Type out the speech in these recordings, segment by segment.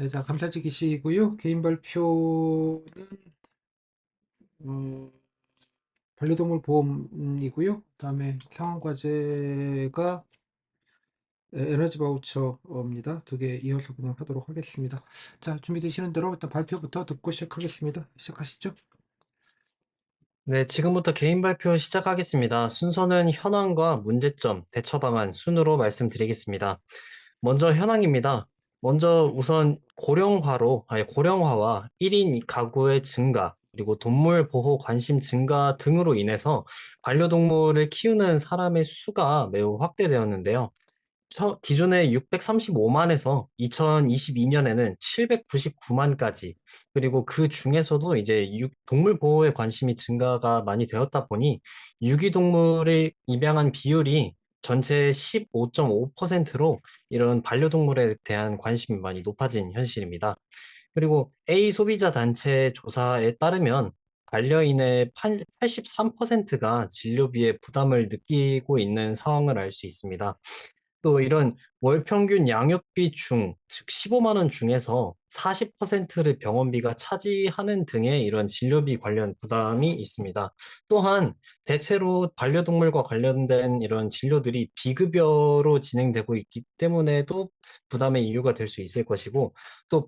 네, 자, 감사직이시고요. 개인 발표는 어, 반려동물 보험이고요. 그다음에 상환 과제가 에너지 바우처입니다. 두 개 이어서 그냥 하도록 하겠습니다. 자, 준비되시는 대로 일단 발표부터 듣고 시작하겠습니다. 시작하시죠. 네, 지금부터 개인 발표 시작하겠습니다. 순서는 현황과 문제점, 대처 방안 순으로 말씀드리겠습니다. 먼저 현황입니다. 먼저 우선 고령화와 1인 가구의 증가, 그리고 동물 보호 관심 증가 등으로 인해서 반려동물을 키우는 사람의 수가 매우 확대되었는데요. 기존에 635만에서 2022년에는 799만까지, 그리고 그 중에서도 이제 동물 보호에 관심이 증가가 많이 되었다 보니 유기동물을 입양한 비율이 전체 15.5%로 이런 반려동물에 대한 관심이 많이 높아진 현실입니다. 그리고 A 소비자 단체 조사에 따르면 반려인의 83%가 진료비에 부담을 느끼고 있는 상황을 알 수 있습니다. 또 이런 월 평균 양육비 즉 15만 원 중에서 40%를 병원비가 차지하는 등의 이런 진료비 관련 부담이 있습니다. 또한 대체로 반려동물과 관련된 이런 진료들이 비급여로 진행되고 있기 때문에도 부담의 이유가 될 수 있을 것이고, 또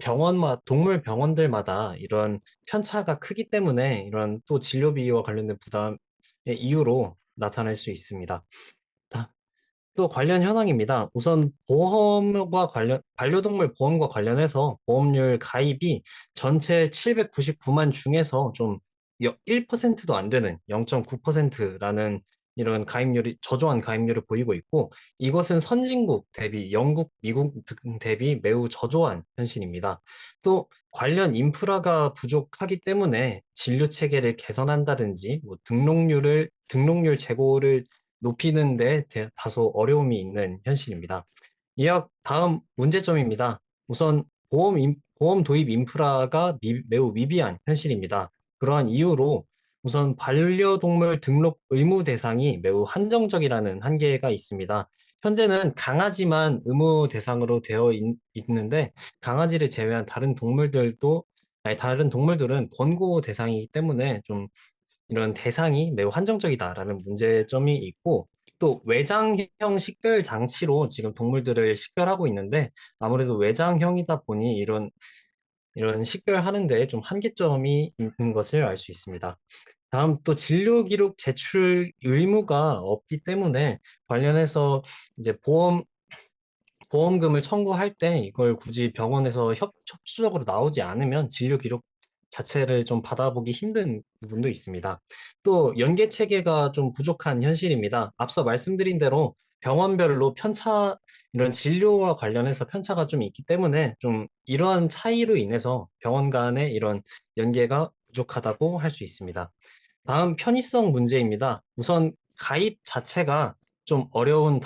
동물 병원들마다 이런 편차가 크기 때문에 이런 또 진료비와 관련된 부담의 이유로 나타날 수 있습니다. 또 관련 현황입니다. 우선 반려동물 보험과 관련해서 보험료 가입이 전체 799만 중에서 좀 1%도 안 되는 0.9%라는 이런 저조한 가입률을 보이고 있고, 이것은 선진국 대비, 영국, 미국 등 대비 매우 저조한 현실입니다. 또 관련 인프라가 부족하기 때문에 진료 체계를 개선한다든지, 등록률 제고를 높이는 데 다소 어려움이 있는 현실입니다. 다음 문제점입니다. 우선 보험 도입 인프라가 매우 미비한 현실입니다. 그러한 이유로 우선 반려동물 등록 의무 대상이 매우 한정적이라는 한계가 있습니다. 현재는 강아지만 의무 대상으로 있는데, 강아지를 제외한 다른 동물들은 권고 대상이기 때문에 좀 이런 대상이 매우 한정적이다라는 문제점이 있고, 또 외장형 식별 장치로 지금 동물들을 식별하고 있는데, 아무래도 외장형이다 보니 이런 식별하는 데 좀 한계점이 있는 것을 알 수 있습니다. 다음 또 진료 기록 제출 의무가 없기 때문에 관련해서 이제 보험금을 청구할 때 이걸 굳이 병원에서 협조적으로 나오지 않으면 진료 기록 자체를 좀 받아보기 힘든 부분도 있습니다. 또 연계 체계가 좀 부족한 현실입니다. 앞서 말씀드린 대로 병원별로 이런 진료와 관련해서 편차가 좀 있기 때문에 좀 이러한 차이로 인해서 병원 간의 이런 연계가 부족하다고 할 수 있습니다. 다음 편의성 문제입니다. 우선 가입 자체가 좀 어려운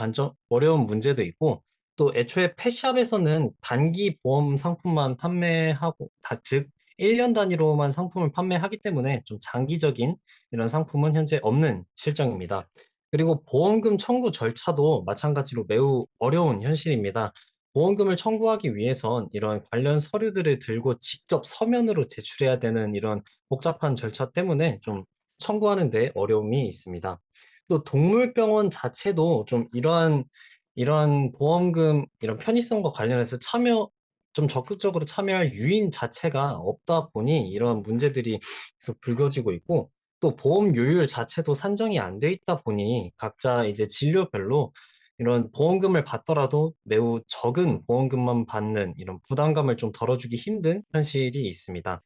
문제도 있고, 또 애초에 펫샵에서는 단기 보험 상품만 즉 1년 단위로만 상품을 판매하기 때문에 좀 장기적인 이런 상품은 현재 없는 실정입니다. 그리고 보험금 청구 절차도 마찬가지로 매우 어려운 현실입니다. 보험금을 청구하기 위해선 이런 관련 서류들을 들고 직접 서면으로 제출해야 되는 이런 복잡한 절차 때문에 좀 청구하는 데 어려움이 있습니다. 또 동물병원 자체도 좀 이러한 이런 편의성과 관련해서 좀 적극적으로 참여할 유인 자체가 없다 보니 이런 문제들이 계속 불거지고 있고, 또 보험 요율 자체도 산정이 안 돼 있다 보니 각자 이제 진료별로 이런 보험금을 받더라도 매우 적은 보험금만 받는 이런 부담감을 좀 덜어주기 힘든 현실이 있습니다.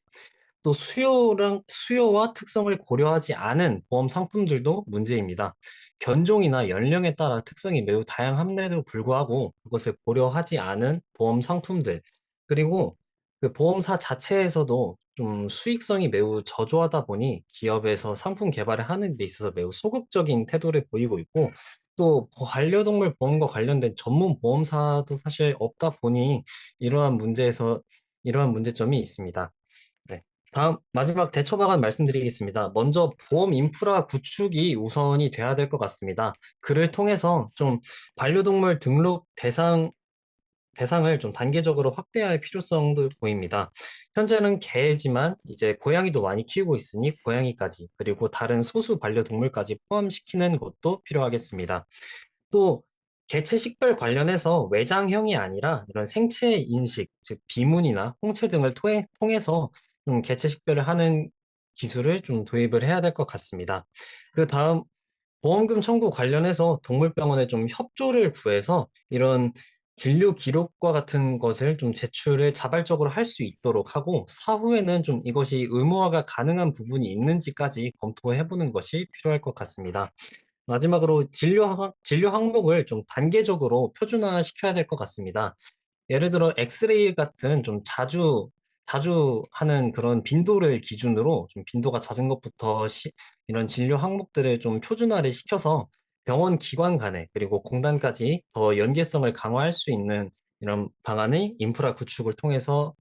또 수요와 특성을 고려하지 않은 보험 상품들도 문제입니다. 견종이나 연령에 따라 특성이 매우 다양함에도 불구하고 그것을 고려하지 않은 보험 상품들, 그리고 그 보험사 자체에서도 좀 수익성이 매우 저조하다 보니 기업에서 상품 개발을 하는 데 있어서 매우 소극적인 태도를 보이고 있고, 또 반려동물 보험과 관련된 전문 보험사도 사실 없다 보니 이러한 문제점이 있습니다. 네. 다음 마지막 대처 방안 말씀드리겠습니다. 먼저 보험 인프라 구축이 우선이 돼야 될 것 같습니다. 그를 통해서 좀 반려동물 등록 대상 대상을 좀 단계적으로 확대할 필요성도 보입니다. 현재는 개지만 이제 고양이도 많이 키우고 있으니 고양이까지, 그리고 다른 소수 반려동물까지 포함시키는 것도 필요하겠습니다. 또 개체 식별 관련해서 외장형이 아니라 이런 생체 인식, 즉 비문이나 홍채 등을 통해서 좀 개체 식별을 하는 기술을 좀 도입을 해야 될 것 같습니다. 그 다음 보험금 청구 관련해서 동물병원에 좀 협조를 구해서 이런 진료 기록과 같은 것을 좀 제출을 자발적으로 할 수 있도록 하고, 사후에는 좀 이것이 의무화가 가능한 부분이 있는지까지 검토해 보는 것이 필요할 것 같습니다. 마지막으로 진료 항목을 좀 단계적으로 표준화 시켜야 될 것 같습니다. 예를 들어 엑스레이 같은 좀 자주 하는 그런 빈도를 기준으로 좀 빈도가 잦은 것부터 이런 진료 항목들을 좀 표준화를 시켜서 병원 기관 간에 그리고 공단까지 더 연계성을 강화할 수 있는 이런 방안의 인프라 구축을 통해서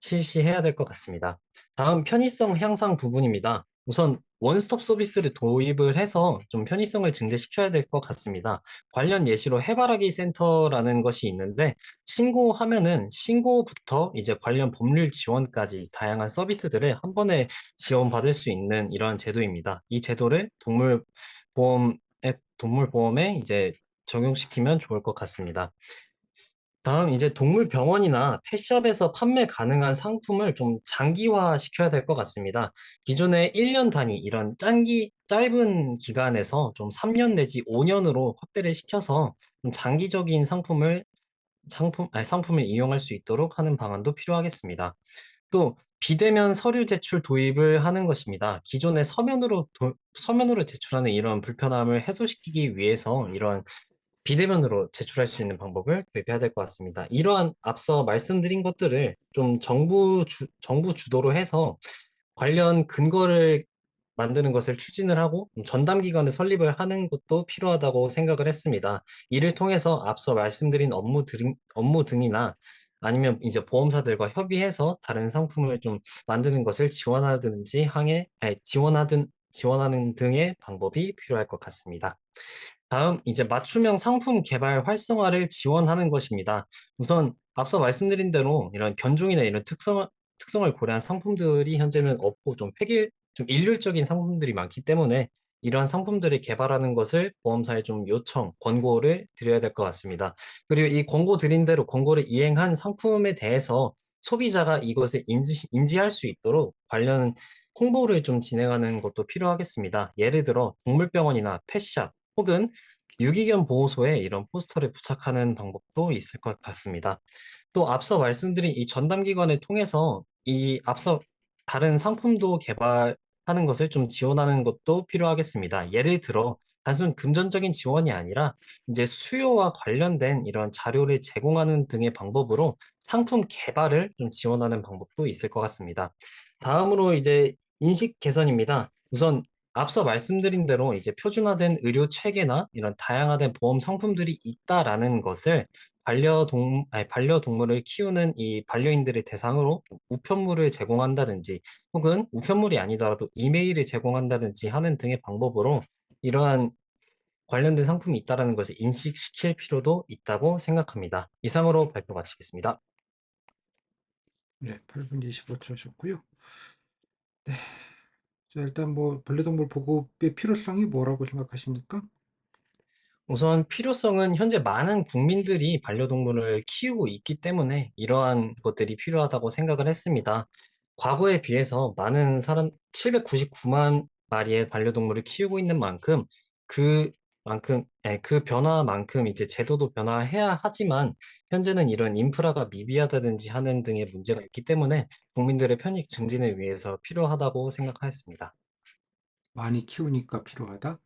실시해야 될 것 같습니다. 다음 편의성 향상 부분입니다. 우선 원스톱 서비스를 도입을 해서 좀 편의성을 증대시켜야 될 것 같습니다. 관련 예시로 해바라기 센터라는 것이 있는데, 신고하면은 신고부터 이제 관련 법률 지원까지 다양한 서비스들을 한 번에 지원받을 수 있는 이러한 제도입니다. 이 제도를 동물보험에 이제 적용시키면 좋을 것 같습니다. 다음 이제 동물병원이나 펫샵에서 판매 가능한 상품을 좀 장기화 시켜야 될 것 같습니다. 기존에 1년 단위 이런 짧은 기간에서 좀 3년 내지 5년으로 확대를 시켜서 좀 장기적인 상품을 이용할 수 있도록 하는 방안도 필요하겠습니다. 또 비대면 서류 제출 도입을 하는 것입니다. 기존에 서면으로 제출하는 이런 불편함을 해소시키기 위해서 이런 비대면으로 제출할 수 있는 방법을 도입해야 될 것 같습니다. 이러한 앞서 말씀드린 것들을 좀 정부 주도로 해서 관련 근거를 만드는 것을 추진을 하고 전담 기관을 설립을 하는 것도 필요하다고 생각을 했습니다. 이를 통해서 앞서 말씀드린 업무 등이나 아니면 이제 보험사들과 협의해서 다른 상품을 좀 만드는 것을 지원하는 등의 방법이 필요할 것 같습니다. 다음 이제 맞춤형 상품 개발 활성화를 지원하는 것입니다. 우선 앞서 말씀드린 대로 이런 견종이나 이런 특성을 고려한 상품들이 현재는 없고 좀 일률적인 상품들이 많기 때문에 이러한 상품들을 개발하는 것을 보험사에 좀 권고를 드려야 될 것 같습니다. 그리고 이 권고 드린 대로 권고를 이행한 상품에 대해서 소비자가 이것을 인지할 수 있도록 관련 홍보를 좀 진행하는 것도 필요하겠습니다. 예를 들어 동물병원이나 펫샵 혹은 유기견 보호소에 이런 포스터를 부착하는 방법도 있을 것 같습니다. 또 앞서 말씀드린 이 전담기관을 통해서 이 앞서 다른 상품도 개발하는 것을 좀 지원하는 것도 필요하겠습니다. 예를 들어 단순 금전적인 지원이 아니라 이제 수요와 관련된 이런 자료를 제공하는 등의 방법으로 상품 개발을 좀 지원하는 방법도 있을 것 같습니다. 다음으로 이제 인식 개선입니다. 우선 앞서 말씀드린 대로 이제 표준화된 의료 체계나 이런 다양화된 보험 상품들이 있다라는 것을 반려동물을 키우는 이 반려인들의 대상으로 우편물을 제공한다든지 혹은 우편물이 아니더라도 이메일을 제공한다든지 하는 등의 방법으로 이러한 관련된 상품이 있다라는 것을 인식시킬 필요도 있다고 생각합니다. 이상으로 발표 마치겠습니다. 네, 8분 25초 하셨고요. 네. 자, 일단 뭐 반려동물 보급의 필요성이 뭐라고 생각하십니까? 우선 필요성은 현재 많은 국민들이 반려동물을 키우고 있기 때문에 이러한 것들이 필요하다고 생각을 했습니다. 과거에 비해서 많은 799만 마리의 반려동물을 키우고 있는 만큼 그 변화만큼 이제 제도도 변화해야 하지만 현재는 이런 인프라가 미비하다든지 하는 등의 문제가 있기 때문에 국민들의 편익 증진을 위해서 필요하다고 생각하였습니다. 많이 키우니까 필요하다?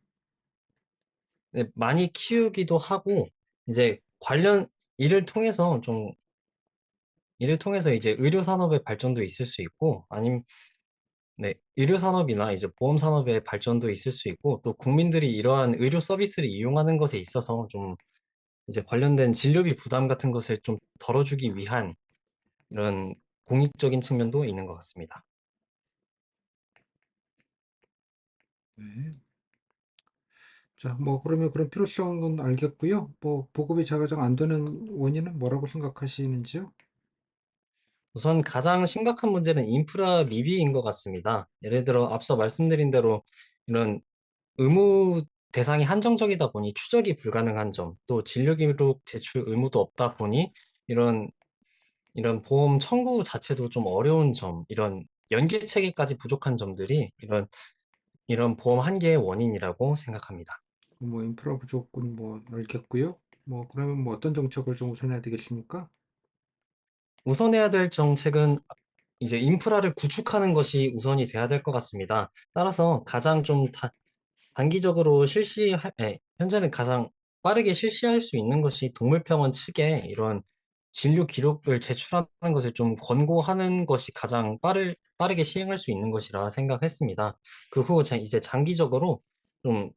네, 많이 키우기도 하고 이제 관련 일을 통해서 좀 이를 통해서 이제 의료 산업의 발전도 있을 수 있고 아니면 네, 의료 산업이나 이제 보험 산업의 발전도 있을 수 있고 또 국민들이 이러한 의료 서비스를 이용하는 것에 있어서 좀 이제 관련된 진료비 부담 같은 것을 좀 덜어주기 위한 이런 공익적인 측면도 있는 것 같습니다. 네. 자, 뭐 그러면 그런 필요성은 알겠고요. 뭐 보급이 가장 안 되는 원인은 뭐라고 생각하시는지요? 우선 가장 심각한 문제는 인프라 미비인 것 같습니다. 예를 들어 앞서 말씀드린 대로 이런 의무 대상이 한정적이다 보니 추적이 불가능한 점, 또 진료 기록 제출 의무도 없다 보니 이런 보험 청구 자체도 좀 어려운 점, 이런 연계 체계까지 부족한 점들이 이런 보험 한계의 원인이라고 생각합니다. 뭐 인프라 부족은 뭐 알겠고요. 뭐 그러면 뭐 어떤 정책을 좀 우선해야 되겠습니까? 우선해야 될 정책은 이제 인프라를 구축하는 것이 우선이 돼야 될 것 같습니다. 따라서 가장 좀 단기적으로 현재는 가장 빠르게 실시할 수 있는 것이 동물병원 측에 이런 진료 기록을 제출하는 것을 좀 권고하는 것이 가장 빠르게 시행할 수 있는 것이라 생각했습니다. 그 후 이제 장기적으로 좀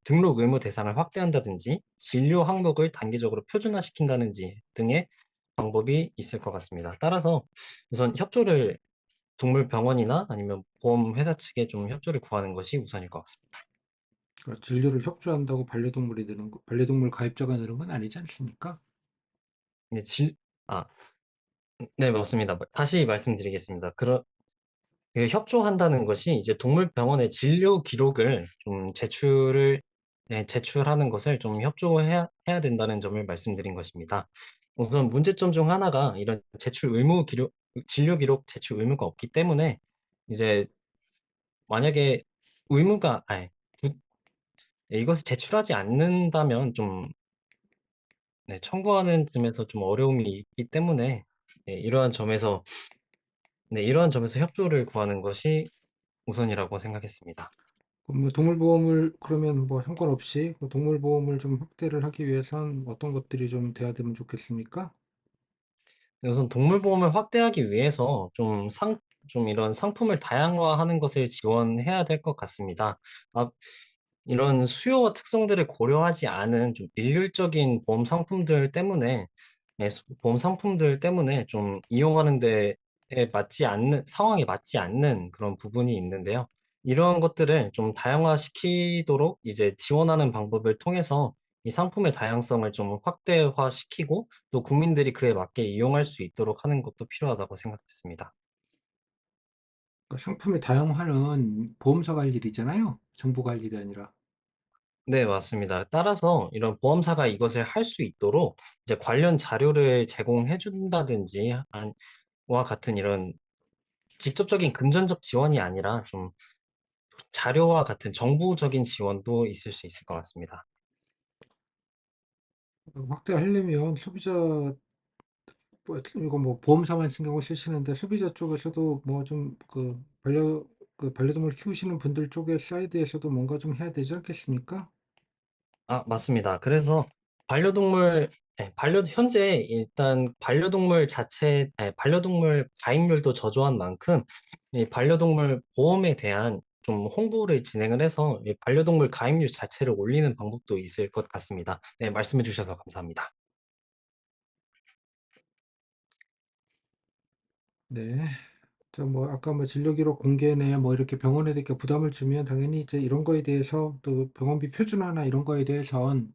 등록 의무 대상을 확대한다든지 진료 항목을 단기적으로 표준화시킨다든지 등의 방법이 있을 것 같습니다. 따라서 우선 동물병원이나 아니면 보험회사 측에 좀 협조를 구하는 것이 우선일 것 같습니다. 그러니까 진료를 협조한다고 반려동물 가입자가 느는 건 아니지 않습니까? 네, 아, 네, 맞습니다. 다시 말씀드리겠습니다. 그 협조한다는 것이 이제 동물병원의 진료 기록을 좀 제출하는 것을 좀 해야 된다는 점을 말씀드린 것입니다. 우선 문제점 중 하나가 이런 진료 기록 제출 의무가 없기 때문에 이제 만약에 의무가, 아니, 이것을 제출하지 않는다면 좀 청구하는 점에서 좀 어려움이 있기 때문에 네, 이러한 점에서 협조를 구하는 것이 우선이라고 생각했습니다. 그럼 뭐 동물보험을 그러면 뭐 상관없이 그 동물보험을 좀 확대를 하기 위해선 어떤 것들이 좀 돼야 되면 좋겠습니까? 우선 동물보험을 확대하기 위해서 좀 이런 상품을 다양화하는 것을 지원해야 될 것 같습니다. 아, 이런 수요와 특성들을 고려하지 않은 좀 일률적인 보험 상품들 때문에 좀 이용하는 상황에 맞지 않는 그런 부분이 있는데요. 이러한 것들을 좀 다양화시키도록 이제 지원하는 방법을 통해서 이 상품의 다양성을 좀 확대화시키고 또 국민들이 그에 맞게 이용할 수 있도록 하는 것도 필요하다고 생각했습니다. 그러니까 상품의 다양화는 보험사가 할 일이잖아요. 정부가 할 일이 아니라. 네, 맞습니다. 따라서 이런 보험사가 이것을 할 수 있도록 이제 관련 자료를 제공해 준다든지, 와 같은 이런 직접적인 금전적 지원이 아니라 좀 자료와 같은 정보적인 지원도 있을 수 있을 것 같습니다. 확대하려면 소비자 뭐 이거 뭐 보험사만 신경을 쓰시는데 소비자 쪽에서도 뭐 좀 그 반려동물 키우시는 분들 쪽의 사이드에서도 뭔가 좀 해야 되지 않겠습니까? 맞습니다. 그래서 반려동물, 현재 일단 반려동물 가입률도 저조한 만큼 이 반려동물 보험에 대한 좀 홍보를 진행을 해서 이 반려동물 가입률 자체를 올리는 방법도 있을 것 같습니다. 네, 말씀해 주셔서 감사합니다. 네. 저 뭐 아까 뭐 진료 기록 공개네 뭐 이렇게 병원에도 이렇게 부담을 주면 당연히 이제 이런 거에 대해서 또 병원비 표준화나 이런 거에 대해선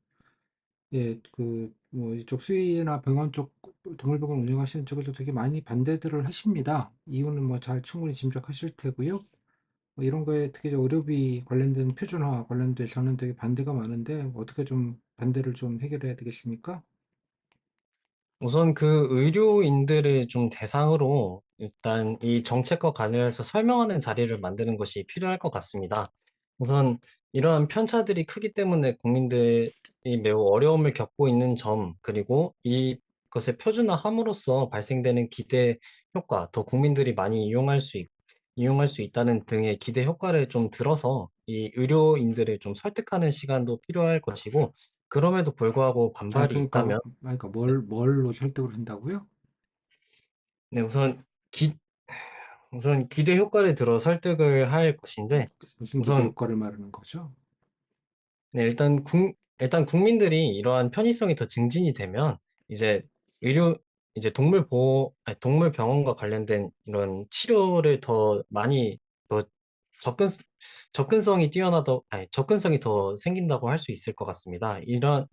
예, 그 뭐 이쪽 수의나 병원 쪽 동물병원 운영하시는 쪽에도 되게 많이 반대들을 하십니다. 이유는 뭐 잘 충분히 짐작하실 테고요. 뭐 이런 거에 특히 이제 의료비 관련된 표준화 관련돼서는 되게 반대가 많은데 어떻게 좀 반대를 좀 해결해야 되겠습니까? 우선 그 의료인들을 좀 대상으로 일단 이 정책과 관련해서 설명하는 자리를 만드는 것이 필요할 것 같습니다. 우선 이러한 편차들이 크기 때문에 국민들이 매우 어려움을 겪고 있는 점, 그리고 이것을 표준화함으로써 발생되는 기대 효과, 더 국민들이 많이 이용할 수 있다는 등의 기대 효과를 좀 들어서 이 의료인들을 좀 설득하는 시간도 필요할 것이고, 그럼에도 불구하고 아, 반발이 그러니까, 있다면 그러니까 뭘로 설득을 한다고요? 네, 우선 기대 효과를 들어 설득을 할 것인데, 무슨 기대 우선, 효과를 말하는 거죠? 네, 일단 국민들이 이러한 편의성이 더 증진이 되면, 이제 의료, 이제 동물병원과 관련된 이런 치료를 더 많이, 더 접근, 접근성이 더 생긴다고 할 수 있을 것 같습니다. 이런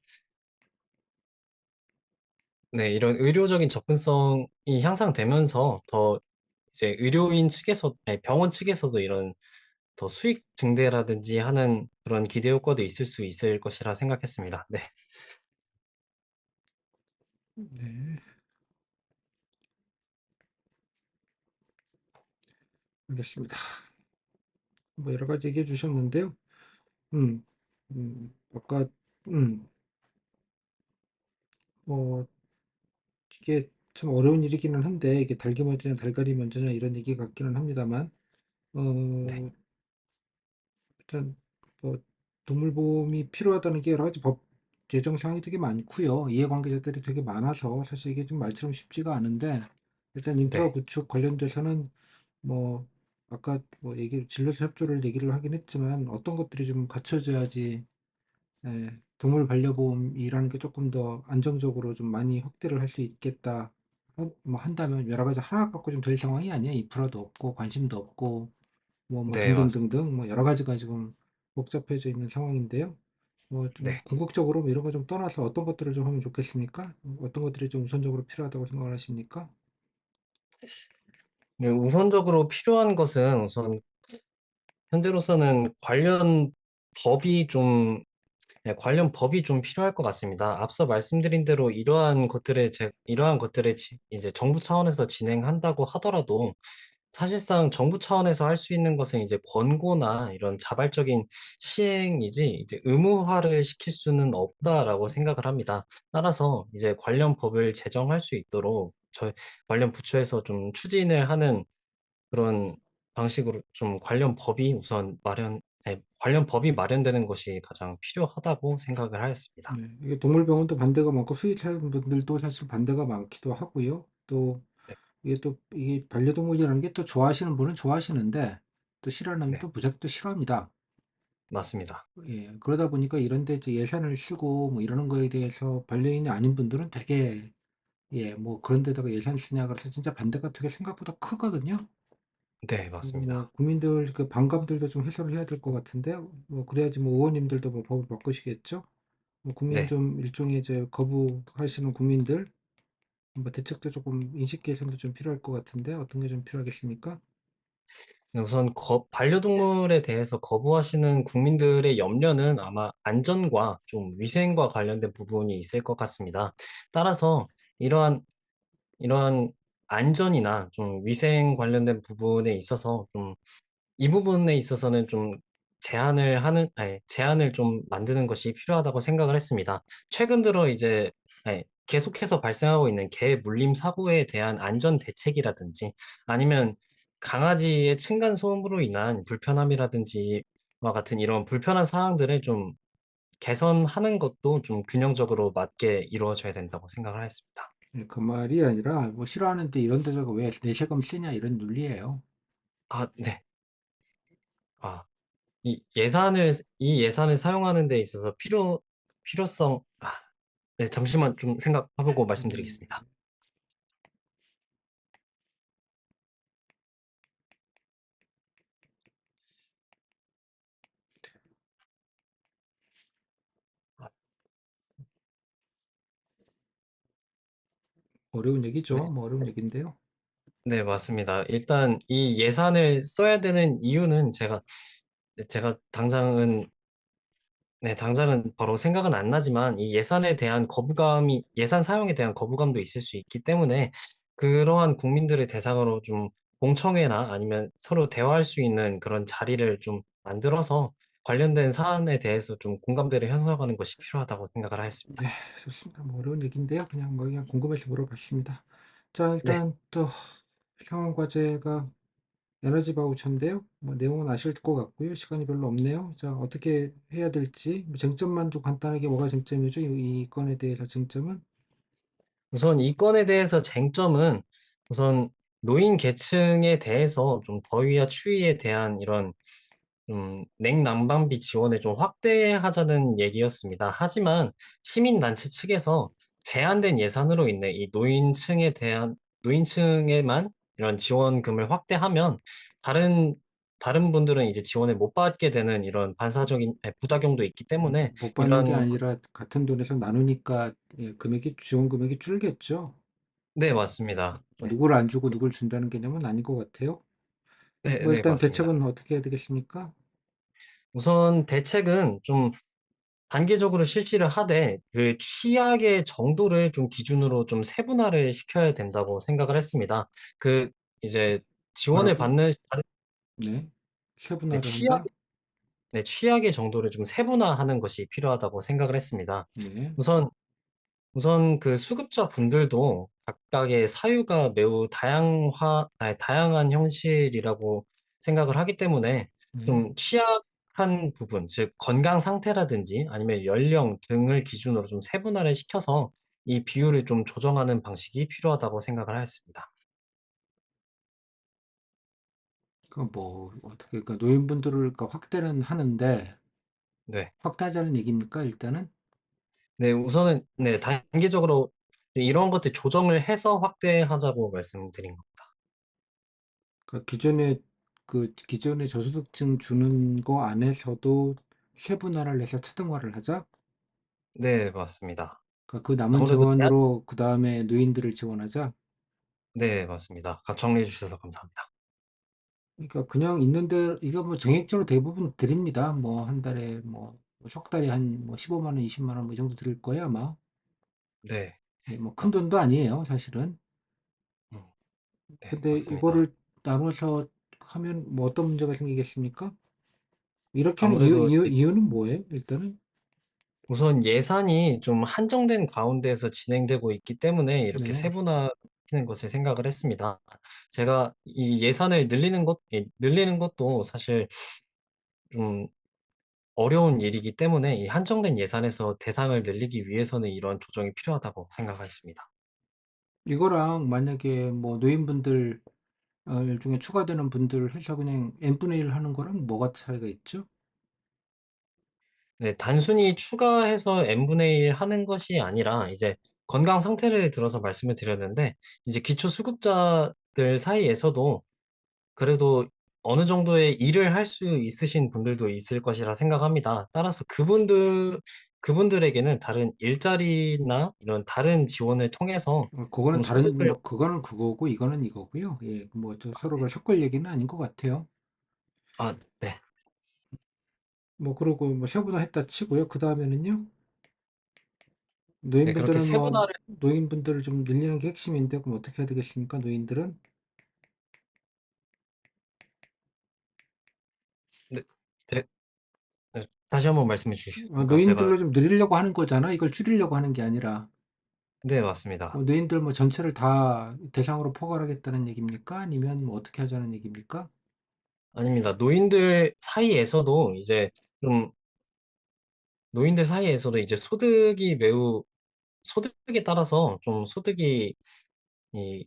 의료적인 접근성이 향상되면서 더 이제 의료인 측에서, 병원 측에서도 이런 더 수익 증대라든지 하는 그런 기대 효과도 있을 수 있을 것이라 생각했습니다. 네, 네, 알겠습니다. 뭐 여러 가지 얘기해 주셨는데요. 음, 아까, 음, 뭐, 이게 참 어려운 일이기는 한데, 이게 닭이 먼저냐, 달걀이 먼저냐, 이런 얘기 같기는 합니다만, 네, 어, 일단, 뭐, 동물보험이 필요하다는 게 여러 가지 법 제정 사항이 되게 많고요. 이해관계자들이 되게 많아서 사실 이게 좀 말처럼 쉽지가 않은데, 일단 인프라 네, 구축 관련돼서는 뭐, 아까 뭐 진로사 협조를 얘기를 하긴 했지만, 어떤 것들이 좀 갖춰져야지 동물 반려보험이라는 게 조금 더 안정적으로 좀 많이 확대를 할 수 있겠다. 뭐 한다면 여러 가지 하나 갖고 좀 될 상황이 아니야. 인프라도 없고 관심도 없고 뭐 네, 맞습니다. 등등등등 뭐 여러 가지가 지금 복잡해져 있는 상황인데요. 뭐 좀 네. 궁극적으로 뭐 이런 거 좀 떠나서 어떤 것들을 좀 하면 좋겠습니까? 어떤 것들이 좀 우선적으로 필요하다고 생각을 하십니까? 네, 우선적으로 필요한 것은 우선 현재로서는 관련 법이 좀 필요할 것 같습니다. 앞서 말씀드린 대로 이러한 것들을 이제 정부 차원에서 진행한다고 하더라도 사실상 정부 차원에서 할 수 있는 것은 이제 권고나 이런 자발적인 시행이지 이제 의무화를 시킬 수는 없다라고 생각을 합니다. 따라서 이제 관련 법을 제정할 수 있도록 저희 관련 부처에서 좀 추진을 하는 그런 방식으로 좀 관련 법이 마련되는 것이 가장 필요하다고 생각을 하였습니다. 네, 이게 동물병원도 반대가 많고 수의사분 분들도 사실 반대가 많기도 하고요. 또 네, 이게 반려동물이라는 게 또 좋아하시는 분은 좋아하시는데 또 싫어하는 네, 분도 무작정 또 싫어합니다. 맞습니다. 예, 그러다 보니까 이런 데 이제 예산을 쓰고 뭐 이러는 거에 대해서 반려인이 아닌 분들은 되게 예, 뭐 그런 데다가 예산 쓰냐 그래서 진짜 반대가 되게 생각보다 크거든요. 네, 그리고 뭐 맞습니다. 국민들 그 반감들도 좀 해소를 해야 될 것 같은데 뭐 그래야지 뭐 의원님들도 뭐 법을 바꾸시겠죠. 뭐 국민 네. 좀 일종의 이제 거부하시는 국민들 뭐 대책도 조금 인식 개선도 좀 필요할 것 같은데 어떤 게 좀 필요하겠습니까? 네, 우선 반려동물에 대해서 거부하시는 국민들의 염려는 아마 안전과 좀 위생과 관련된 부분이 있을 것 같습니다. 따라서 이러한 이러한 안전이나 좀 위생 관련된 부분에 있어서 좀 이 부분에 있어서는 좀 제한을 좀 만드는 것이 필요하다고 생각을 했습니다. 최근 들어 이제 계속해서 발생하고 있는 개 물림 사고에 대한 안전 대책이라든지 아니면 강아지의 층간 소음으로 인한 불편함이라든지와 같은 이런 불편한 사항들을 좀 개선하는 것도 좀 균형적으로 맞게 이루어져야 된다고 생각을 했습니다. 예, 그 말이 아니라 뭐 싫어하는데 이런 데다가 왜 내세금 쓰냐 이런 논리예요. 아, 네. 아, 이 예산을 사용하는 데 있어서 필요성, 네, 잠시만 좀 생각해보고 음, 말씀드리겠습니다. 어려운 네, 얘기죠. 뭐 어려운 얘기인데요. 네, 맞습니다. 일단 이 예산을 써야 되는 이유는 제가 당장은 바로 생각은 안 나지만 예산 사용에 대한 거부감도 있을 수 있기 때문에 그러한 국민들을 대상으로 좀 공청회나 아니면 서로 대화할 수 있는 그런 자리를 좀 만들어서 관련된 사안에 대해서 좀 공감대를 형성하는 것이 필요하다고 생각을 하였습니다. 네, 좋습니다. 뭐 어려운 얘기인데요. 그냥 궁금해서 물어봤습니다. 자, 네, 일단 또 상황 과제가 에너지 바우처인데요. 뭐 내용은 아실 것 같고요. 시간이 별로 없네요. 자, 어떻게 해야 될지 뭐 쟁점만 좀 간단하게 뭐가 쟁점이죠? 이 건에 대해서 쟁점은 우선 이 건에 대해서 쟁점은 우선 노인 계층에 대해서 좀 더위와 추위에 대한 이런 냉난방비 지원을 좀 확대하자는 얘기였습니다. 하지만 시민단체 측에서 제한된 예산으로 인해 이 노인층에만 이런 지원금을 확대하면 다른 다른 분들은 이제 지원을 못 받게 되는 이런 반사적인 부작용도 있기 때문에 못 받는 게 이런 아니라 같은 돈에서 나누니까 예, 지원 금액이 줄겠죠. 네, 맞습니다. 네, 누구를 안 주고 누굴 준다는 개념은 아닌 것 같아요. 네, 뭐 네, 일단 맞습니다. 대책은 어떻게 해야 되겠습니까? 우선 대책은 좀 단계적으로 실시를 하되 그 취약의 정도를 좀 기준으로 좀 세분화를 시켜야 된다고 생각을 했습니다. 그 이제 지원을 뭐라고요? 받는 네. 네, 세분화를 한다? 취약의 정도를 좀 세분화하는 것이 필요하다고 생각을 했습니다. 네. 우선 그 수급자 분들도 각각의 사유가 매우 다양한 현실이라고 생각을 하기 때문에 네. 좀 취약한 부분, 즉 건강 상태라든지 아니면 연령 등을 기준으로 좀 세분화를 시켜서 이 비율을 좀 조정하는 방식이 필요하다고 생각을 했습니다. 그 뭐 어떻게 그러니까 노인분들을 그러니까 확대는 하는데 네. 확대하자는 얘기입니까? 일단은 네, 우선은 네, 단계적으로 이런 것들 조정을 해서 확대하자고 말씀드린 겁니다. 그 기존의 저소득층 주는 거 안에서도 세분화를 해서 차등화를 하자. 네, 맞습니다. 그러니까 그 남은 아무래도 지원으로 그 다음에 노인들을 지원하자. 네, 맞습니다. 정리해 주셔서 감사합니다. 그러니까 그냥 있는데 이거 뭐 정액적으로 대부분 드립니다. 뭐 한 달에 뭐 석 달에 한 뭐 15만 원, 20만 원 뭐 이 정도 드릴 거야 아마. 네. 네, 뭐 큰 아, 돈도 아니에요, 사실은. 음, 네, 근데 맞습니다. 이거를 나눠서 하면 뭐 어떤 문제가 생기겠습니까? 이렇게 하는 아무래도 이유는 뭐예요? 일단은 우선 예산이 좀 한정된 가운데에서 진행되고 있기 때문에 이렇게 네. 세분화시키는 것을 생각을 했습니다. 제가 이 예산을 늘리는 것도 사실 좀 어려운 일이기 때문에 이 한정된 예산에서 대상을 늘리기 위해서는 이런 조정이 필요하다고 생각하겠습니다. 이거랑 만약에 뭐 노인분들 중에 추가되는 분들 해서 그냥 n분의 1 하는 거랑 뭐가 차이가 있죠? 네, 단순히 추가해서 n분의 1 하는 것이 아니라 이제 건강 상태를 들어서 말씀을 드렸는데 이제 기초수급자들 사이에서도 그래도 어느 정도의 일을 할 수 있으신 분들도 있을 것이라 생각합니다. 따라서 그분들에게는 다른 일자리나 이런 다른 지원을 통해서 그거는 좀 다른 소득을, 뭐 그거는 그거고 이거는 이거고요. 예, 뭐 서로가 섞을 얘기는 아닌 것 같아요. 네. 뭐 그러고 뭐 세분화했다 치고요. 그 다음에는요. 네, 그렇게 노인분들은 뭐 세분화를, 노인분들을 좀 늘리는 게 핵심인데 그럼 어떻게 해야 되겠습니까? 노인들은 네, 네, 네, 다시 한번 말씀해 주시겠습니까? 제가, 노인들로 좀 늘리려고 하는 거잖아. 이걸 줄이려고 하는 게 아니라 네, 맞습니다. 노인들 뭐 전체를 다 대상으로 포괄하겠다는 얘기입니까? 아니면 뭐 어떻게 하자는 얘기입니까? 아닙니다. 좀, 노인들 사이에서도 이제 소득에 따라서 좀 이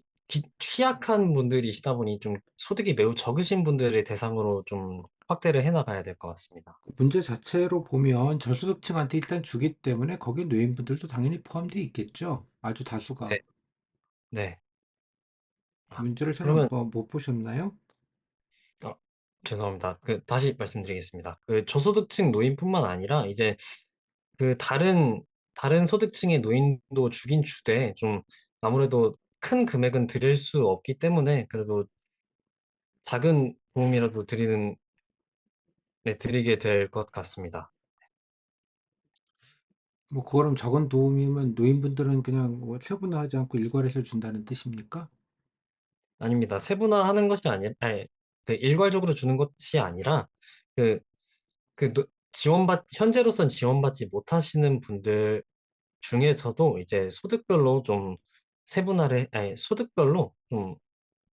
취약한 분들이시다 보니 좀 소득이 매우 적으신 분들을 대상으로 좀 확대를 해 나가야 될 것 같습니다. 문제 자체로 보면 저소득층한테 일단 주기 때문에 거기에 노인분들도 당연히 포함되어 있겠죠. 아주 다수가. 네, 네. 문제를 잘 그러면, 못 보셨나요? 어, 죄송합니다. 다시 말씀드리겠습니다. 그 저소득층 노인뿐만 아니라 이제 그 다른 소득층의 노인도 주긴 주되 좀 아무래도 큰 금액은 드릴 수 없기 때문에 그래도 작은 도움이라도 드리게 될 것 같습니다. 뭐 그거는 적은 도움이면 노인분들은 그냥 뭐 세분화하지 않고 일괄해서 준다는 뜻입니까? 아닙니다. 세분화하는 것이 아니, 그 일괄적으로 주는 것이 아니라, 그, 현재로선 지원받지 못하시는 분들 중에서도 이제 소득별로 좀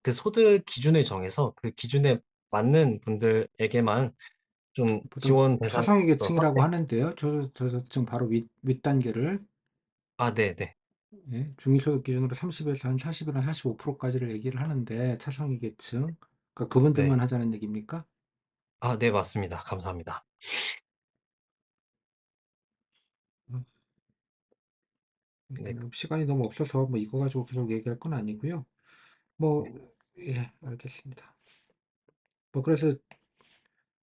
그 소득 기준을 정해서 그 기준에 맞는 분들에게만 좀 보통 지원 대상을 차상위 더 계층이라고 확대, 하는데요. 저소득층 바로 윗단계를 네네. 예, 중위소득 기준으로 30에서 한 40이나 45%까지를 얘기를 하는데 차상위 계층 그러니까 네. 그분들만 하자는 얘기입니까? 네, 맞습니다. 감사합니다. 음, 네. 시간이 너무 없어서 뭐 이거 가지고 계속 얘기할 건 아니고요. 네. 뭐 예, 알겠습니다. 뭐 그래서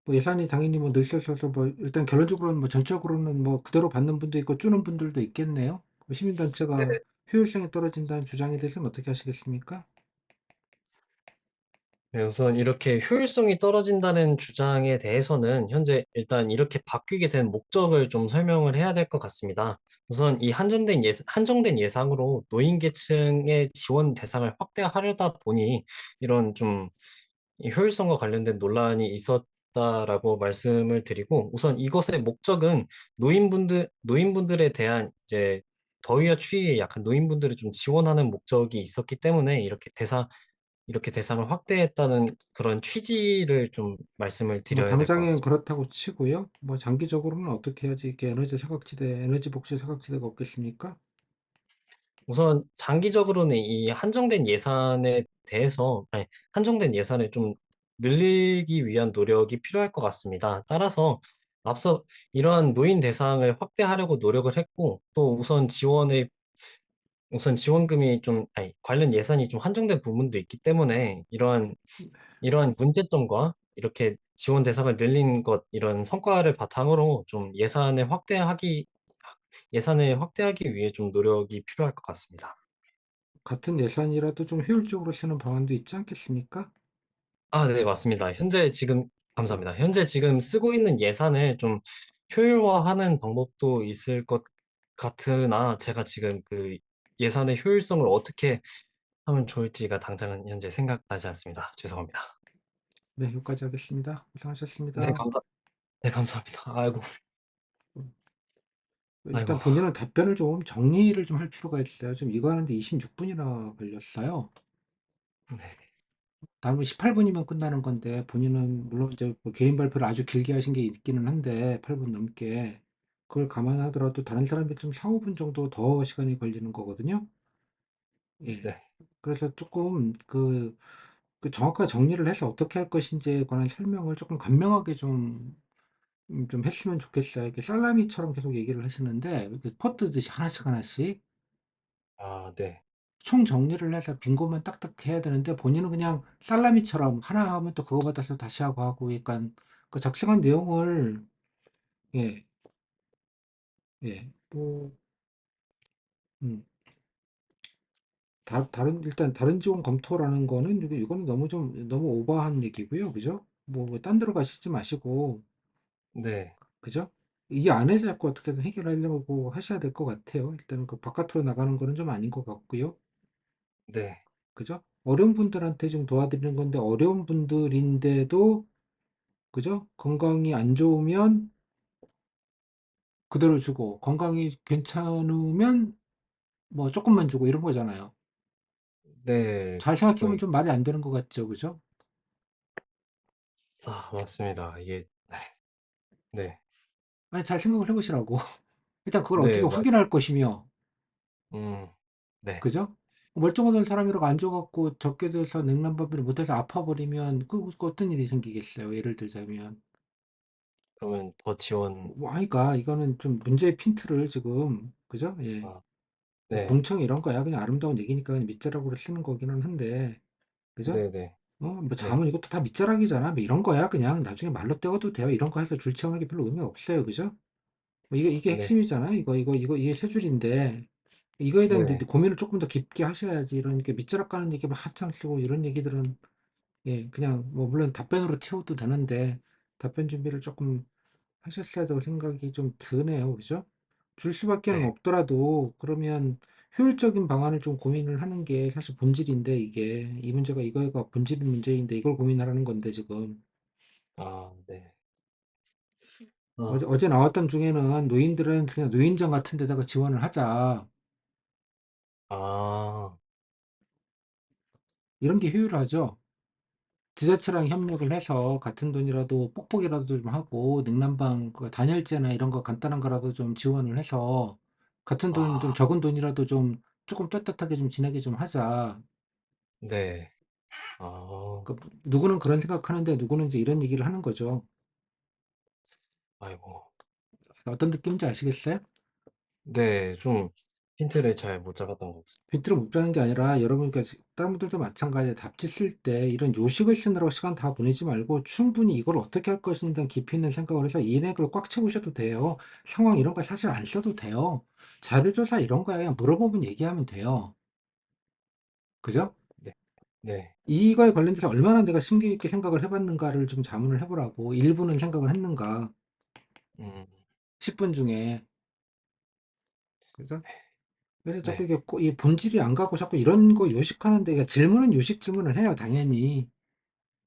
뭐 예산이 당연히 뭐 늘 수 있어서 뭐 일단 결론적으로는 뭐 전적으로는 뭐 그대로 받는 분도 있고 주는 분들도 있겠네요. 뭐 시민단체가 효율성이 떨어진다는 주장에 대해서는 어떻게 하시겠습니까? 네, 우선 이렇게 효율성이 떨어진다는 주장에 대해서는 현재 일단 이렇게 바뀌게 된 목적을 좀 설명을 해야 될 것 같습니다. 우선 이 한정된 예산으로 노인 계층의 지원 대상을 확대하려다 보니 이런 좀 이 효율성과 관련된 논란이 있었다라고 말씀을 드리고, 우선 이것의 목적은 노인분들에 대한 이제 더위와 추위에 약한 노인분들을 좀 지원하는 목적이 있었기 때문에 이렇게 대상을 확대했다는 그런 취지를 좀 말씀을 뭐 드려야 될 것 당장엔 같습니다. 그렇다고 치고요. 뭐 장기적으로는 어떻게 해야지 이렇게 에너지 복지 사각지대가 없겠습니까? 우선 장기적으로는 이 한정된 예산을 좀 늘리기 위한 노력이 필요할 것 같습니다. 따라서 앞서 이러한 노인 대상을 확대하려고 노력을 했고, 또 우선 지원금이 좀 관련 예산이 좀 한정된 부분도 있기 때문에 이러한 문제점과 이렇게 지원 대상을 늘린 것, 이런 성과를 바탕으로 좀 예산을 확대하기 위해 좀 노력이 필요할 것 같습니다. 같은 예산이라도 좀 효율적으로 쓰는 방안도 있지 않겠습니까? 아, 네, 맞습니다. 감사합니다. 현재 지금 쓰고 있는 예산을 좀 효율화하는 방법도 있을 것 같으나, 제가 지금 그 예산의 효율성을 어떻게 하면 좋을지가 당장은 현재 생각나지 않습니다. 죄송합니다. 네, 여기까지 하겠습니다. 네, 고생하셨습니다. 네, 감사합니다. 아이고, 아이고. 일단 본인은 답변을 좀 정리를 좀 할 필요가 있어요. 좀 이거 하는데 26분이나 걸렸어요. 네, 다음은 18분이면 끝나는 건데 본인은 물론 이제 뭐 개인 발표를 아주 길게 하신 게 있기는 한데 8분 넘게 그걸 감안하더라도 다른 사람이 좀 4, 5분 정도 더 시간이 걸리는 거거든요. 예. 네, 그래서 조금 그 정확하게 정리를 해서 어떻게 할 것인지에 관한 설명을 조금 간명하게 좀 했으면 좋겠어요. 이렇게 살라미처럼 계속 얘기를 하시는데 이렇게 퍼뜨듯이 하나씩 하나씩 아, 네, 총 정리를 해서 빈고만 딱딱 해야 되는데 본인은 그냥 살라미처럼 하나 하면 또 그거 받아서 다시 하고 약간 그 작성한 내용을 예, 예, 뭐, 음, 일단 다른 지원 검토라는 거는 이거는 너무 오버한 얘기고요. 그죠? 뭐, 딴 데로 가시지 마시고, 네, 그죠? 이 안에서 자꾸 어떻게든 해결하려고 하셔야 될 것 같아요. 일단은 그 바깥으로 나가는 거는 좀 아닌 것 같고요. 네, 그죠? 어려운 분들한테 좀 도와드리는 건데, 어려운 분들인데도 그죠? 건강이 안 좋으면 그대로 주고, 건강이 괜찮으면 뭐 조금만 주고 이런 거잖아요. 네, 잘 생각해보면 거의, 좀 말이 안 되는 것 같죠, 그죠? 맞습니다. 네, 아니, 잘 생각을 해보시라고. 일단 그걸 어떻게 네, 확인할 것이며, 음, 네, 그죠? 멀쩡하던 사람이라고 앉아갖고 적게 돼서 냉난방비를 못해서 아파버리면 그 어떤 일이 생기겠어요? 예를 들자면. 그러면 더 지원, 뭐 하니까 이거는 좀 문제의 핀트를 지금, 그죠? 예. 아, 뭐 네, 공청 이런 거야. 그냥 아름다운 얘기니까 그냥 밑자락으로 쓰는 거기는 한데, 그죠? 네, 네, 뭐 네, 자문 이것도 다 밑자락이잖아. 뭐 이런 거야. 그냥 나중에 말로 때워도 돼요. 이런 거 해서 줄치하는 게 별로 의미 없어요. 그죠? 뭐 이게 네, 핵심이잖아. 이게 세 줄인데, 이거에 대한 이제 네, 고민을 조금 더 깊게 하셔야지. 이런 게 밑자락 가는 얘기 막 한참 쓰고 이런 얘기들은, 예, 그냥 뭐 물론 답변으로 태워도 되는데, 답변 준비를 조금 하셨어야 된다고 생각이 좀 드네요. 그죠? 줄 수밖에는 네, 없더라도, 그러면 효율적인 방안을 좀 고민을 하는 게 사실 본질인데, 이 문제가 이거가 본질 문제인데, 이걸 고민하라는 건데, 지금. 네, 어제 나왔던 중에는 노인들은 그냥 노인정 같은 데다가 지원을 하자. 아, 이런 게 효율하죠. 지자체랑 협력을 해서 같은 돈이라도 뽁뽁이라도 좀 하고 냉난방 그 단열재나 이런 거 간단한 거라도 좀 지원을 해서 같은 돈 좀 아, 적은 돈이라도 좀 조금 떳떳하게 좀 지내게 좀 하자. 네, 아, 그 누구는 그런 생각하는데 누구는 이제 이런 얘기를 하는 거죠. 아이고, 어떤 느낌인지 아시겠어요? 네, 좀 힌트를 잘 못 잡았던 것 같습니다. 빈티를 못 빼는 게 아니라 여러분, 그러니까 다른 분들도 마찬가지에 답지 쓸 때 이런 요식을 쓰느라고 시간 다 보내지 말고 충분히 이걸 어떻게 할 것인에 대한 깊이 있는 생각을 해서 인액을 꽉 채우셔도 돼요. 상황 이런 거 사실 안 써도 돼요. 자료조사 이런 거야 그냥 물어보면 얘기하면 돼요. 그죠? 네, 네, 이거에 관련돼서 얼마나 내가 심기 있게 생각을 해봤는가를 좀 자문을 해보라고. 1분은 생각을 했는가. 음, 10분 중에. 그죠? 그래서 자꾸 네, 이게 이 본질이 안 가고 자꾸 이런 거 요식하는데, 그러니까 질문은 요식 질문을 해요, 당연히.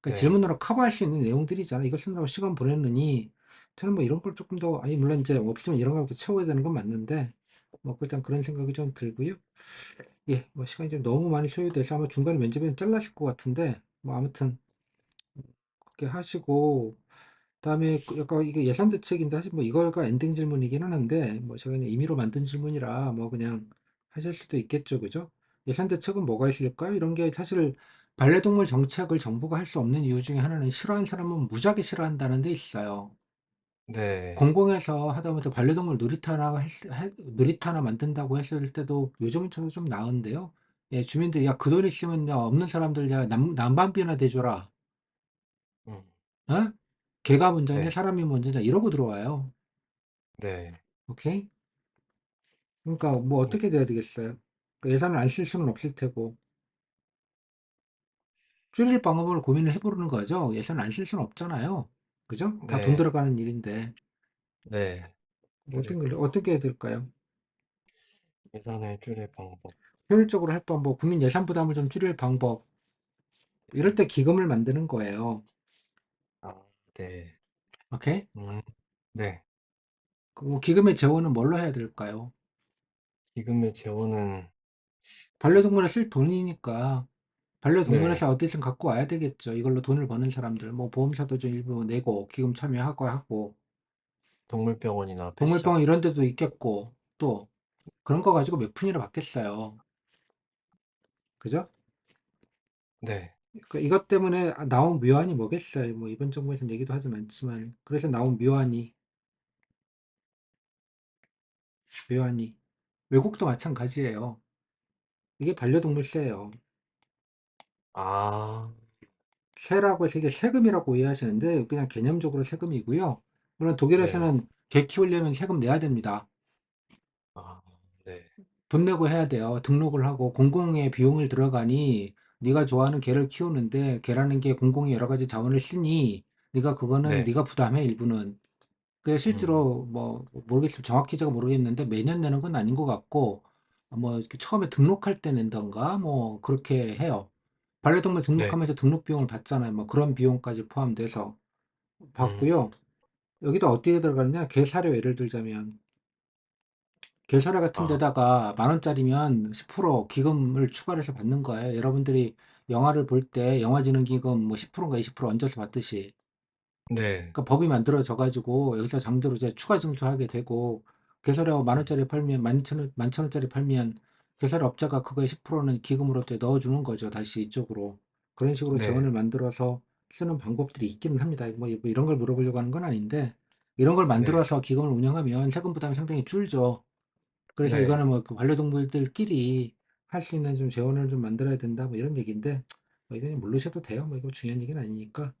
그러니까 네, 질문으로 커버할 수 있는 내용들이잖아. 이거 쓰느라고 시간 보냈느니, 저는 뭐 이런 걸 조금 더, 아니, 물론 이제 없으면 이런 걸또 채워야 되는 건 맞는데, 뭐 일단 그런 생각이 좀 들고요. 예, 뭐 시간이 좀 너무 많이 소요돼서 아마 중간에 면접에는 잘라실 것 같은데, 뭐 아무튼 그렇게 하시고, 그다음에 약간 이게 예산 대책인데 사실 뭐 이거가 엔딩 질문이기는 한데 뭐 제가 그냥 임의로 만든 질문이라 뭐 그냥 하실 수도 있겠죠, 그죠? 예산 대책은 뭐가 있을까요? 이런 게 사실 반려동물 정책을 정부가 할 수 없는 이유 중에 하나는 싫어하는 사람은 무지하게 싫어한다는 데 있어요. 네, 공공에서 하다못해 반려동물 놀이터 하나 만든다고 했을 때도 요즘은 좀 나은데요. 예, 주민들이 야, 그 돈 있으면 야, 없는 사람들 야, 난방비나 대줘라. 음, 어? 개가 먼저냐, 네, 사람이 먼저냐 이러고 들어와요. 네, 오케이? 그러니까 뭐 음, 어떻게 돼야 되겠어요? 그 예산을 안 쓸 수는 없을 테고 줄일 방법을 고민을 해보는 거죠. 예산을 안 쓸 수는 없잖아요. 그죠? 다 돈 네, 들어가는 일인데 네, 뭐 줄일 방법. 어떻게 해야 될까요? 예산을 줄일 방법. 효율적으로 할 방법, 국민 예산 부담을 좀 줄일 방법. 이럴 예산, 때 기금을 만드는 거예요. 아, 네, 오케이? 음, 네, 그 기금의 재원은 뭘로 해야 될까요? 지금의 재원은, 어, 반려동물에 쓸 돈이니까 네, 반려동물에서 어디선 갖고 와야 되겠죠. 이걸로 돈을 버는 사람들, 뭐 보험사도 좀 일부 내고 기금 참여하고 하고 동물병원이나 펫샵. 동물병원 이런 데도 있겠고 또 그런 거 가지고 몇 푼이나 받겠어요. 그죠? 네, 그 이것 때문에 나온 묘안이 뭐겠어요. 뭐 이번 정부에서는 얘기도 하진 않지만 그래서 나온 묘안이 외국도 마찬가지예요. 이게 반려동물세예요. 아, 세라고 해서 이게 세금이라고 이해하시는데 그냥 개념적으로 세금이고요. 물론 네, 독일에서는 개 키우려면 세금 내야 됩니다. 아, 네, 돈 내고 해야 돼요. 등록을 하고 공공의 비용을 들어가니 네가 좋아하는 개를 키우는데 개라는 게 공공의 여러 가지 자원을 쓰니 네가 그거는 네, 네가 부담해 일부는. 그래 음, 실제로 뭐 모르겠어요. 정확히 제가 모르겠는데 매년 내는 건 아닌 것 같고 뭐 이렇게 처음에 등록할 때 낸던가 뭐 그렇게 해요. 반려동물 네, 등록하면서 등록 비용을 받잖아요. 뭐 그런 비용까지 포함돼서 음, 받고요. 여기다 어떻게 들어가느냐? 개 사료 예를 들자면 개소라 같은 아, 데다가 만 원짜리면 10% 기금을 추가를 해서 받는 거예요. 여러분들이 영화를 볼 때 영화진흥기금 뭐 10%인가 20% 얹어서 받듯이. 네, 그러니까 법이 만들어져 가지고 여기서 장도로 이제 추가 징수하게 되고 개소라 만 음, 원짜리 팔면 만천 원짜리 팔면 개소라 업자가 그거의 10%는 기금으로 이제 넣어주는 거죠. 다시 이쪽으로. 그런 식으로 네, 재원을 만들어서 쓰는 방법들이 있기는 합니다. 뭐 이런 걸 물어보려고 하는 건 아닌데 이런 걸 네, 만들어서 기금을 운영하면 세금 부담이 상당히 줄죠. 그래서 네, 이거는 뭐 그 반려동물들끼리 할 수 있는 좀 재원을 좀 만들어야 된다 뭐 이런 얘기인데 뭐 이건 모르셔도 돼요. 뭐 이거 중요한 얘기는 아니니까.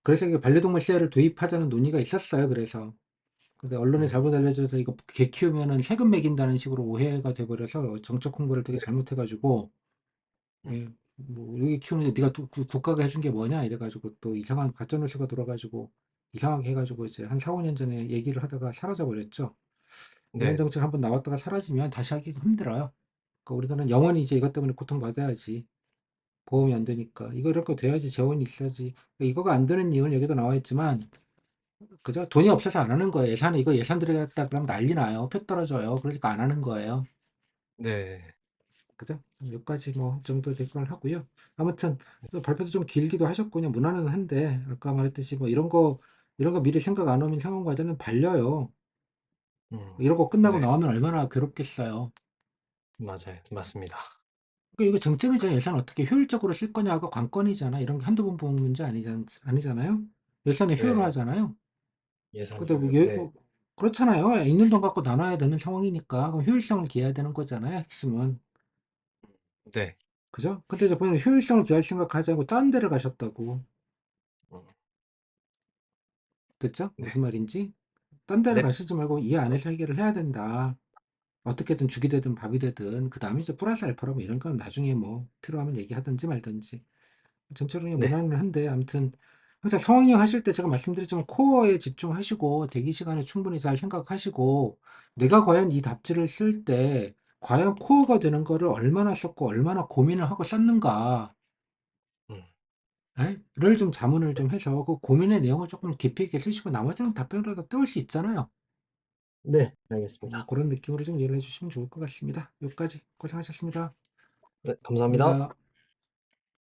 그래서 이게 반려동물 세율을 도입하자는 논의가 있었어요. 그래서 근데 언론에 음, 잘못 알려져서 이거 개 키우면은 세금 매긴다는 식으로 오해가 돼버려서 정책 홍보를 되게 네, 잘못해가지고 음, 예, 뭐 여기 키우는데 네가 국가가 해준 게 뭐냐 이래가지고 또 이상한 가짜 뉴스가 돌아가지고 이상하게 해가지고 이제 한 4, 5년 전에 얘기를 하다가 사라져 버렸죠. 이런 네, 정책 한번 나왔다가 사라지면 다시 하기 힘들어요. 그러니까 우리나라는 영원히 이제 이것 때문에 고통받아야지. 보험이 안 되니까. 이거 이렇게 돼야지 재원이 있어야지. 그러니까 이거가 안 되는 이유는 여기도 나와 있지만, 그죠? 돈이 없어서 안 하는 거예요. 이거 예산 들여갔다 그러면 난리 나요. 표 떨어져요. 그러니까 안 하는 거예요. 네, 그죠? 여기까지 뭐 정도 될 걸 하고요. 아무튼 또 발표도 좀 길기도 하셨고 그냥 무난은 한데 아까 말했듯이 뭐 이런 거 미리 생각 안 하면 상황 과제는 발려요. 이런 거 끝나고 네, 나오면 얼마나 괴롭겠어요. 맞아요. 맞습니다. 그러니까 이거 쟁점이잖아요. 예산 어떻게 효율적으로 쓸 거냐가 관건이잖아. 이런 게 한두 번 보는 문제 아니잖아요. 예산에 네, 효율화하잖아요. 근데 뭐 예산율, 네, 그렇잖아요. 있는 돈 갖고 나눠야 되는 상황이니까. 그럼 효율성을 기해야 되는 거잖아요, 핵심은. 네. 그죠? 근데 저번에 효율성을 기할 생각하지 않고 딴 데를 가셨다고. 음, 됐죠? 네. 무슨 말인지? 딴 데를 네. 가시지 말고 이 안에서 해결을 해야 된다. 어떻게든 죽이 되든 밥이 되든 그 다음에 이제 플러스 알파로 뭐 이런 건 나중에 뭐 필요하면 얘기하든지 말든지 전체적인 네. 무난은 한데 아무튼 항상 상황형 하실 때 제가 말씀드렸지만 코어에 집중하시고 대기 시간에 충분히 잘 생각하시고 내가 과연 이 답지를 쓸 때 과연 코어가 되는 거를 얼마나 썼고 얼마나 고민을 하고 썼는가 음, 를 좀 자문을 좀 해서 그 고민의 내용을 조금 깊이 있게 쓰시고 나머지는 답변으로 다 때울 수 있잖아요. 네. 알겠습니다. 그런 느낌으로 좀 이해를 해주시면 좋을 것 같습니다. 여기까지 고생하셨습니다. 네. 감사합니다. 감사합니다.